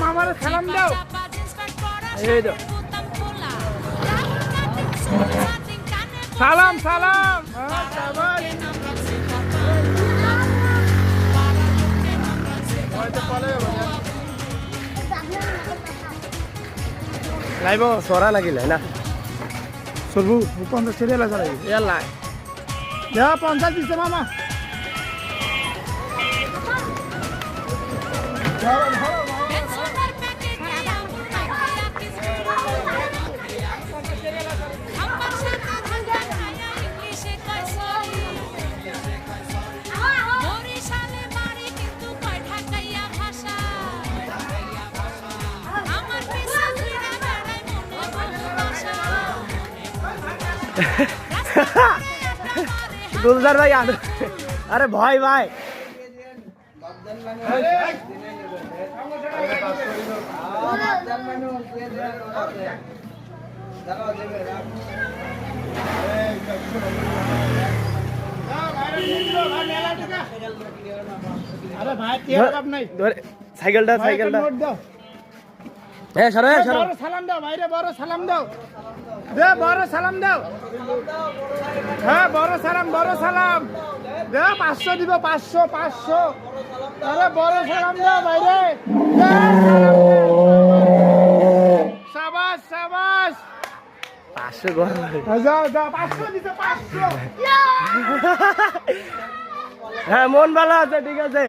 মামার সালাম দাও। এই তো সালাম সালাম। লাইব চৰা লাগিলে না চলবো 50 সিরিয়াল আছে লাগি ইয়াল্লা যা 50 দিছে মামা। গুলজার ভাই আরে ভয় ভাই আরে ভাই টিয়ার কাপ নাই সাইকেলটা হ্যাঁ সরো সরো বড় সালাম দাও ভাইরে, বড় সালাম দাও দে, বড় সালাম দাও। হ্যাঁ বড় সালাম, বড় সালাম দে। 500 দিব, 500 500। আরে বড় সালাম দাও ভাইরে। শাবাশ শাবাশ। 500 গো যাও যাও 500 দিতে 500। হ্যাঁ মন ভালো আছে ঠিক আছে।